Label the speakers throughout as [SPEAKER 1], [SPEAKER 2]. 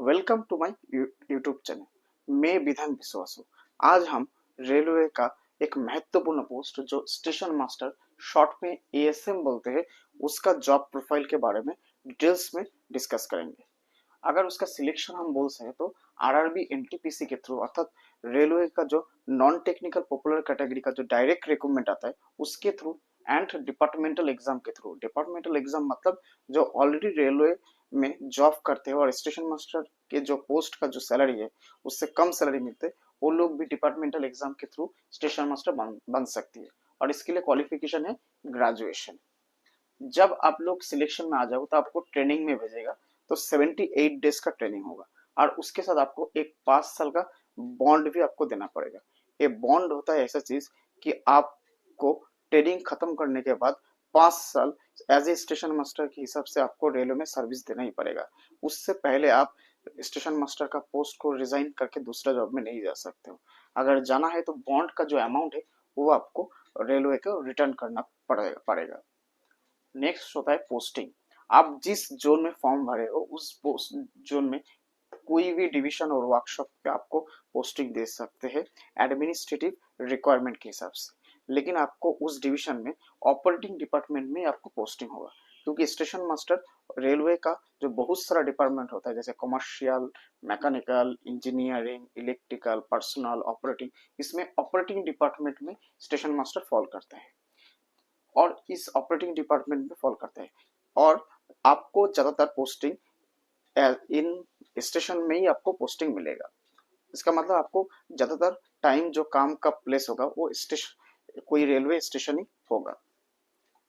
[SPEAKER 1] Welcome to my YouTube channel. मैं विधान विश्वास हूँ। आज हम रेलवे का एक महत्वपूर्ण पोस्ट जो स्टेशन मास्टर शॉर्ट में एएसएम बोलते हैं उसका जॉब प्रोफाइल के बारे में डिटेल्स में डिस्कस करेंगे। अगर उसका सिलेक्शन हम बोल सके तो आरआरबी एनटीपीसी के थ्रू अर्थात रेलवे का जो नॉन टेक्निकल पॉपुलर कैटेगरी का जो डायरेक्ट रिक्रूटमेंट आता है उसके थ्रू एंड डिपार्टमेंटल एग्जाम के थ्रू। डिपार्टमेंटल एग्जाम मतलब जो ऑलरेडी रेलवे में जॉब करते हैं और स्टेशन मास्टर के जो पोस्ट का जो सैलरी है उससे कम सैलरी मिलते हैं वो लोग भी डिपार्टमेंटल एग्जाम के थ्रू स्टेशन मास्टर बन सकती है और इसके लिए क्वालिफिकेशन है ग्रेजुएशन। जब आप लोग सिलेक्शन में आ जाओ तो आपको ट्रेनिंग में भेजेगा। तो 78 डेज का ट्रेनिंग होगा और उसके साथ आपको एक 5 साल का बॉन्ड भी आपको देना पड़ेगा। ये बॉन्ड होता है ऐसा चीज कि आपको ट्रेनिंग खत्म करने के बाद 5 साल एज ए स्टेशन मास्टर के हिसाब से आपको रेलवे में सर्विस देना ही पड़ेगा। उससे पहले आप स्टेशन मास्टर का पोस्ट को रिजाइन करके दूसरा जॉब में नहीं जा सकते हो। अगर जाना है तो बॉन्ड का जो अमाउंट है वो आपको रेलवे को रिटर्न करना पड़ेगा। नेक्स्ट होता है पोस्टिंग। आप जिस जोन में फॉर्म भरे हो उस पोस्ट जोन में कोई भी डिवीजन और वर्कशॉप पे आपको पोस्टिंग दे सकते हैं एडमिनिस्ट्रेटिव रिक्वायरमेंट के हिसाब से। लेकिन आपको उस डिवीजन में ऑपरेटिंग डिपार्टमेंट में आपको पोस्टिंग होगा क्योंकि स्टेशन मास्टर रेलवे का जो बहुत सारा डिपार्टमेंट होता है जैसे commercial, mechanical, engineering, electrical, personal, operating, इसमें ऑपरेटिंग डिपार्टमेंट में स्टेशन मास्टर फॉल करता है और इस ऑपरेटिंग डिपार्टमेंट में फॉल करता है। और आपको ज्यादातर पोस्टिंग इन स्टेशन में ही आपको पोस्टिंग मिलेगा। इसका मतलब आपको ज्यादातर टाइम जो काम का प्लेस होगा वो स्टेशन कोई रेलवे स्टेशन ही होगा।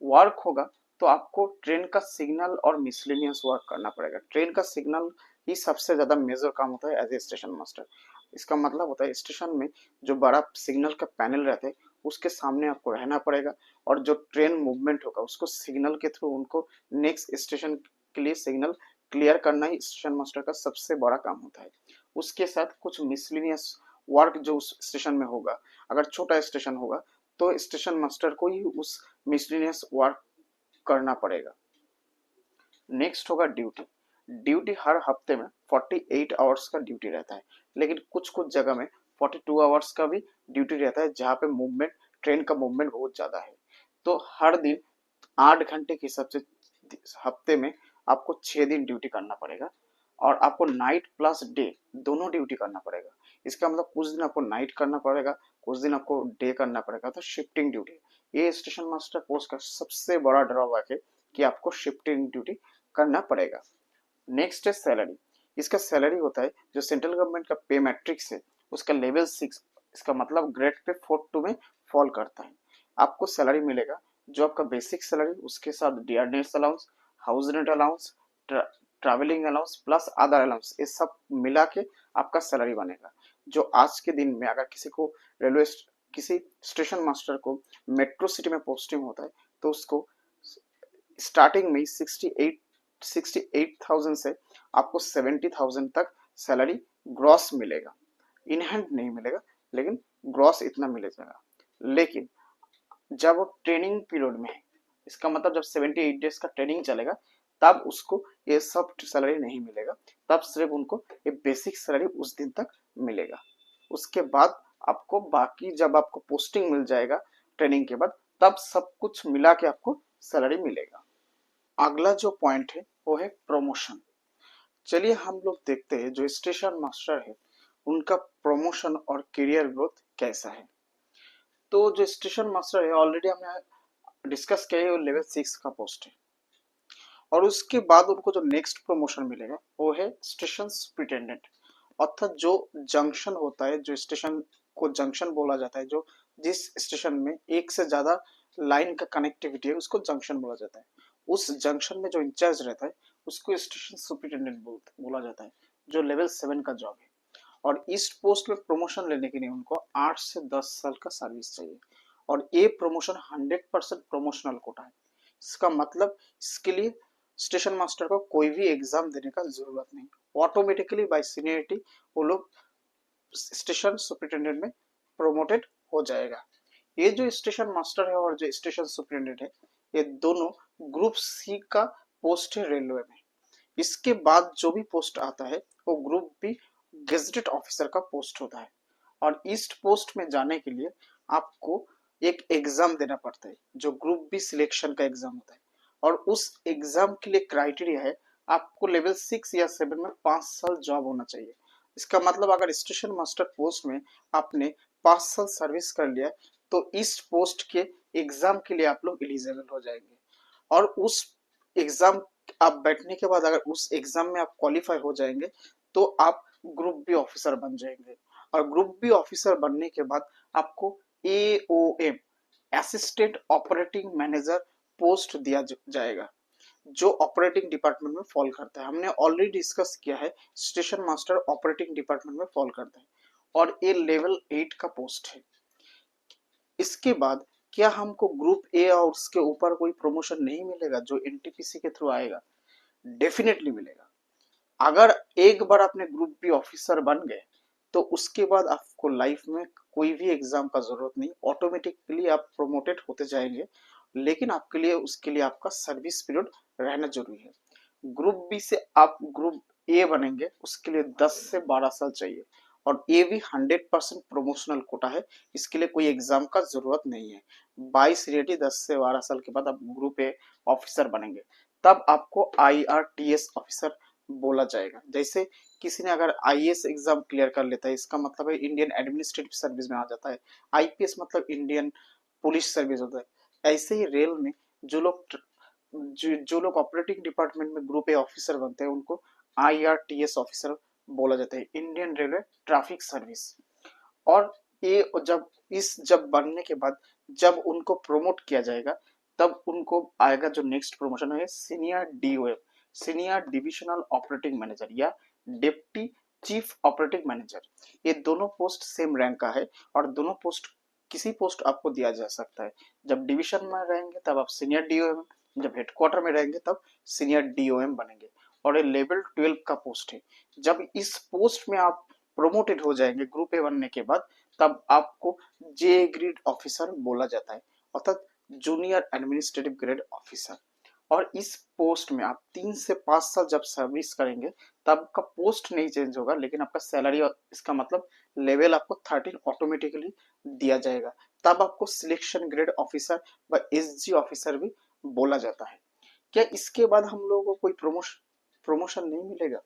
[SPEAKER 1] वर्क होगा तो आपको ट्रेन का सिग्नल और मिसलेनियस वर्क करना पड़ेगा। ट्रेन का सिग्नल ही सबसे ज्यादा मेजर काम होता है एज ए स्टेशन मास्टर। इसका मतलब होता है स्टेशन में जो बड़ा सिग्नल का पैनल रहता है उसके सामने आपको रहना पड़ेगा और जो ट्रेन मूवमेंट होगा उसको सिग्नल के थ्रू उनको नेक्स्ट स्टेशन के लिए सिग्नल क्लियर करना ही स्टेशन मास्टर का सबसे बड़ा काम होता है। उसके साथ कुछ मिसलेनियस वर्क जो उस स्टेशन में होगा, अगर छोटा स्टेशन होगा तो स्टेशन मास्टर को ही उस मिसलेनियस वर्क करना पड़ेगा। नेक्स्ट होगा ड्यूटी। ड्यूटी हर हफ्ते में 48 आवर्स का ड्यूटी रहता है लेकिन कुछ कुछ जगह में 42 आवर्स का भी ड्यूटी रहता है जहाँ पे मूवमेंट ट्रेन का मूवमेंट बहुत ज्यादा है। तो हर दिन 8 घंटे के हिसाब से हफ्ते में आपको 6 दिन ड्यूटी करना पड़ेगा और आपको नाइट प्लस डे दोनों ड्यूटी करना पड़ेगा। इसका मतलब कुछ दिन आपको नाइट करना पड़ेगा, कुछ दिन आपको डे करना पड़ेगा। तो शिफ्टिंग ड्यूटी ये स्टेशन मास्टर पोस्ट का सबसे बड़ा ड्रॉबैक है कि आपको शिफ्टिंग ड्यूटी करना पड़ेगा। नेक्स्ट है सैलरी। इसका सैलरी होता है जो सेंट्रल गवर्नमेंट का पे मैट्रिक्स है उसका लेवल 6, इसका मतलब ग्रेड पे 4-2 में फॉल करता है। आपको सैलरी मिलेगा जो आपका बेसिक सैलरी उसके साथ dearness allowance, house rent allowance, travelling allowance plus other allowance ये सब मिला के आपका सैलरी बनेगा। जो आज के दिन में अगर किसी को रेलवे किसी स्टेशन मास्टर को मेट्रो सिटी में पोस्टिंग होता है तो उसको स्टार्टिंग में 68,000 से आपको 70,000 तक सैलरी ग्रॉस मिलेगा। इन हैंड नहीं मिलेगा लेकिन ग्रॉस इतना मिलेगा। लेकिन जब वो ट्रेनिंग पीरियड में है, इसका मतलब जब 78 डेज का ट्रेनिंग चलेगा तब उसको ये सब सैलरी नहीं मिलेगा, तब सिर्फ उनको ये बेसिक सैलरी उस दिन तक मिलेगा। उसके बाद आपको बाकी जब आपको पोस्टिंग मिल जाएगा ट्रेनिंग के बाद तब सब कुछ मिला के आपको सैलरी मिलेगा। अगला जो पॉइंट है वो है प्रमोशन। चलिए हम लोग देखते हैं जो स्टेशन मास्टर है उनका प्रमोशन और करियर ग्रोथ कैसा है। तो जो स्टेशन मास्टर है ऑलरेडी हमने डिस्कस किया है वो लेवल 6 का पोस्ट है और उसके बाद उनको जो नेक्स्ट प्रमोशन मिलेगा वो है स्टेशन सुपरिटेंडेंट। अर्थात जो जंक्शन होता है, जो स्टेशन को जंक्शन बोला जाता है, जो जिस स्टेशन में एक से ज्यादा लाइन का कनेक्टिविटी है उसको जंक्शन बोला जाता है। उस जंक्शन में जो इंचार्ज रहता है उसको स्टेशन सुपरिटेंडेंट बोला जाता है जो लेवल 7 का जॉब है। और इस पोस्ट में प्रमोशन लेने के लिए उनको 8 से 10 साल का सर्विस चाहिए और ये प्रमोशन 100% प्रमोशनल कोटा है। इसका मतलब इसके लिए स्टेशन मास्टर को कोई भी एग्जाम देने का जरूरत नहीं, ऑटोमेटिकली बाय सीनियरिटी वो लोग स्टेशन सुपरिटेंडेंट में प्रोमोटेड हो जाएगा। ये जो स्टेशन मास्टर है और जो स्टेशन सुपरिटेंडेंट है ये दोनों ग्रुप सी का पोस्ट है रेलवे में। इसके बाद जो भी पोस्ट आता है वो ग्रुप बी गेजेटेड ऑफिसर का पोस्ट होता है। और इस पोस्ट में जाने के लिए आपको एक एग्जाम देना पड़ता है जो ग्रुप बी सिलेक्शन का एग्जाम होता है। और उस एग्जाम के लिए क्राइटेरिया है आपको लेवल 6 या 7 में 5 साल जॉब होना चाहिए। इसका मतलब अगर स्टेशन मास्टर पोस्ट में आपने 5 साल सर्विस कर लिया तो इस पोस्ट के एग्जाम के लिए आप लोग एलिजिबल हो जाएंगे। और उस एग्जाम आप बैठने के बाद अगर उस एग्जाम में आप क्वालिफाई हो जाएंगे तो आप ग्रुप बी ऑफिसर बन जाएंगे। और ग्रुप बी ऑफिसर बनने के बाद आपको एओएम असिस्टेंट ऑपरेटिंग मैनेजर पोस्ट दिया जाएगा जो ऑपरेटिंग डिपार्टमेंट में फॉल करता है। हमने ऑलरेडी डिस्कस किया है स्टेशन मास्टर ऑपरेटिंग डिपार्टमेंट में फॉल करता है और ये लेवल 8 का पोस्ट है। इसके बाद क्या हमको ग्रुप ए और उसके ऊपर कोई प्रमोशन नहीं मिलेगा जो एनटीपीसी के थ्रू आएगा? डेफिनेटली मिलेगा। अगर एक बार आपने ग्रुप बी ऑफिसर बन गए तो उसके बाद आपको लाइफ में कोई भी एग्जाम का जरूरत नहीं, ऑटोमेटिकली आप प्रोमोटेड होते जाएंगे। लेकिन आपके लिए उसके लिए आपका सर्विस पीरियड रहना जरूरी है। ग्रुप बी से आप ग्रुप ए बनेंगे उसके लिए 10 से 12 साल चाहिए। और ये भी 100% प्रोमोशनल कोटा है, इसके लिए कोई एग्जाम का जरूरत नहीं है। 22 रेडी 10 से 12 साल के बाद आप ग्रुप ए ऑफिसर बनेंगे तब आपको IRTS ऑफिसर बोला जाएगा। जैसे किसी ने अगर आईएएस एग्जाम क्लियर कर लेता है इसका मतलब है इंडियन एडमिनिस्ट्रेटिव सर्विस में आ जाता है। आईपीएस मतलब इंडियन पुलिस सर्विस होता है। ऐसे ही रेल में जो लोग जो लोग ऑपरेटिंग डिपार्टमेंट में ग्रुप ए ऑफिसर बनते हैं उनको IRTS ऑफिसर बोला जाता है, इंडियन रेलवे ट्रैफिक सर्विस। और ये जब बनने के बाद जब उनको प्रमोट किया जाएगा तब उनको आएगा जो नेक्स्ट प्रमोशन है senior DOM, senior divisional operating manager या डिप्टी चीफ ऑपरेटिंग मैनेजर। ये दोनों पोस्ट सेम रैंक का है और दोनों पोस्ट किसी पोस्ट आपको दिया जा सकता है। जब डिवीजन में रहेंगे तब आप सीनियर DOM, जब हेडक्वार्टर में रहेंगे तब सीनियर DOM बनेंगे। और ये लेवल 12 का पोस्ट है। जब इस पोस्ट में आप प्रोमोटेड हो जाएंगे ग्रुप ए बनने के बाद तब आपको जे ग्रेड ऑफिसर बोला जाता है, अर्थात जूनियर एडमिनिस्ट्रेटिव ग्रेड ऑफिसर। और इस पोस्ट में आप 3 से 5 साल जब सर्विस करेंगे तब आपका पोस्ट नहीं चेंज होगा लेकिन आपका सैलरी और इसका मतलब लेवल आपको 13 ऑटोमेटिकली दिया जाएगा। तब आपको सिलेक्शन ग्रेड ऑफिसर व SG ऑफिसर भी बोला जाता है। क्या इसके बाद हम लोगों को कोई प्रमोशन नहीं मिलेगा?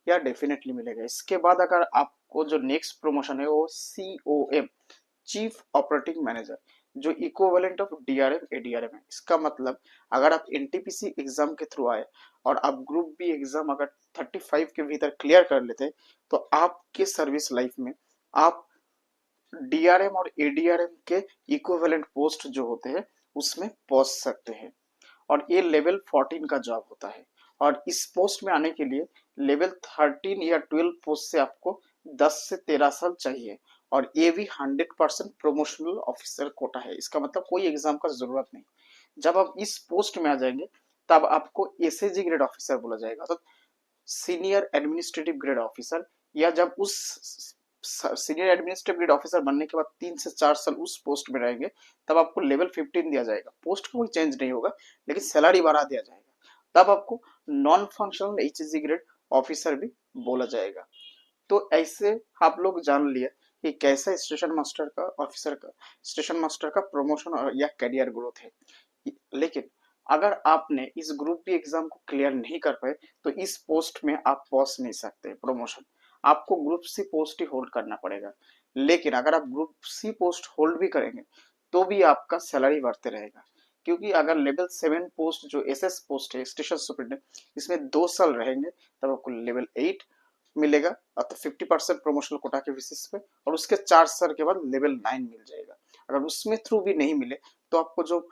[SPEAKER 1] या डेफिनेटली मिलेगा। इसके बाद अगर आपको जो नेक्स्ट प्रमोशन है वो COM चीफ ऑपरेटिंग मैनेजर जो इक्विवेलेंट ऑफ DRM ADRM है। इसका मतलब अगर आप NTPC एग्जाम के थ्रू आए और आप ग्रुप बी एग्जाम अगर 35 के भीतर क्लियर कर लेते तो आपके सर्विस लाइफ में आप DRM और ADRM के इक्विवेलेंट पोस्ट जो होते हैं उसमें पहुंच सकते हैं। और ये लेवल 14 का जॉब होता है। और इस पोस्ट में आने के लिए लेवल 13 या 12 पोस्ट से आपको 10 से 13 साल चाहिए। और ये भी 100% प्रोमोशनल ऑफिसर कोटा है, इसका मतलब कोई एग्जाम का जरूरत नहीं। जब आप इस पोस्ट में आ जाएंगे तब आपको SAG ग्रेड ऑफिसर बोला जाएगा, तो सीनियर एडमिनिस्ट्रेटिव ग्रेड ऑफिसर। या जब उस सीनियर एडमिनिस्ट्रेटिव ग्रेड ऑफिसर बनने के बाद 3 से 4 साल उस पोस्ट में रहेंगे तब आपको लेवल 15 दिया जाएगा। पोस्ट का कोई चेंज नहीं होगा लेकिन सैलरी बढ़ा दिया जाएगा। तब आपको non functional HSG grade officer भी बोला जाएगा। तो ऐसे आप लोग जान लिए कि कैसा स्टेशन मास्टर का ऑफिसर का स्टेशन मास्टर का प्रमोशन और या करियर ग्रोथ है। लेकिन अगर आपने इस ग्रुप बी एग्जाम को क्लियर नहीं कर पाए तो इस पोस्ट में आप पहुंच नहीं सकते प्रमोशन, आपको ग्रुप सी पोस्ट ही होल्ड करना पड़ेगा। लेकिन अगर आप ग्रुप सी पोस्ट होल्ड भी करेंगे तो भी आपका सैलरी बढ़ते रहेगा, क्योंकि अगर लेवल 7 पोस्ट जो SS पोस्ट है स्टेशन सुपरिटेंडेंट इसमें 2 साल रहेंगे तब आपको लेवल 8 मिलेगा, अर्थात 50% प्रमोशनल कोटा के बेसिस पे। और उसके 4 साल के बाद लेवल 9 मिल जाएगा। अगर उसमें थ्रू भी नहीं मिले तो आपको जो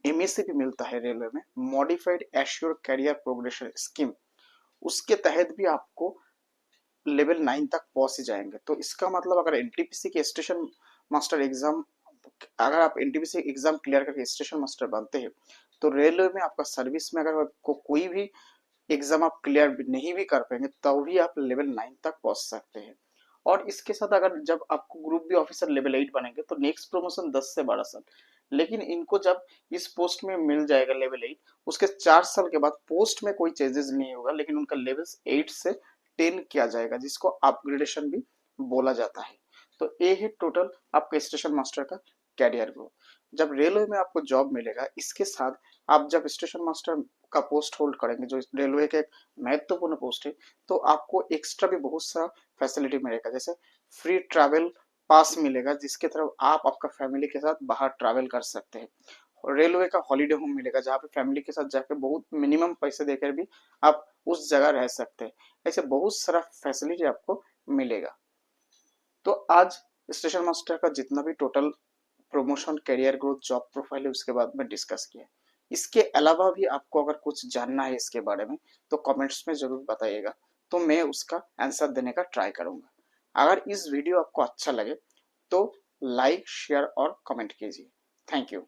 [SPEAKER 1] MACP मिलता है रेलवे में, modified assure career progression scheme, उसके तहत भी आपको लेवल 9 तक पहुंच ही जाएंगे। तो इसका मतलब अगर NTPC के स्टेशन मास्टर एग्जाम अगर आप NTPC एग्जाम क्लियर करके स्टेशन मास्टर बनते हैं तो रेलवे में आपका सर्विस में अगर आपको कोई भी एग्जाम आप क्लियर नहीं भी कर पाएंगे तो भी आप लेवल 9 तक पहुंच सकते हैं। और इसके साथ अगर जब आपको ग्रुप बी ऑफिसर लेवल 8 बनेंगे तो नेक्स्ट प्रमोशन 10 से 12 साल। लेकिन इनको जब इस पोस्ट में मिल जाएगा लेवल 8, उसके 4 साल के बाद पोस्ट में कोई चेंजेस नहीं होगा, लेकिन उनका लेवल 8 से 10 किया जाएगा, जिसको अपग्रेडेशन भी बोला जाता है। तो ये है टोटल आपका स्टेशन मास्टर का कैरियर ग्रोथ। जब रेलवे में आपको जॉब मिलेगा, इसके साथ आप जब स्टेशन मास्टर का पोस्ट होल्ड करेंगे, जो रेलवे के एक महत्वपूर्ण पोस्ट है, तो आपको एक्स्ट्रा भी बहुत सारा फैसिलिटी मिलेगा। जैसे फ्री ट्रैवल पास मिलेगा, जिसके थ्रू आप आपका फैमिली के साथ बाहर ट्रैवल कर सकते हैं। रेलवे का हॉलीडे होम मिलेगा, जहाँ पे फैमिली के साथ जाकर बहुत मिनिमम पैसे देकर भी आप उस जगह रह सकते हैं। ऐसे बहुत सारा फैसिलिटी आपको मिलेगा। तो आज स्टेशन मास्टर का जितना भी total promotion, career growth, job profile है, उसके बाद में डिस्कस किया। इसके अलावा भी आपको अगर कुछ जानना है इसके बारे में तो कमेंट्स में जरूर बताइएगा, तो मैं उसका आंसर देने का ट्राई करूंगा। अगर इस वीडियो आपको अच्छा लगे तो लाइक, शेयर और कमेंट कीजिए। Thank you.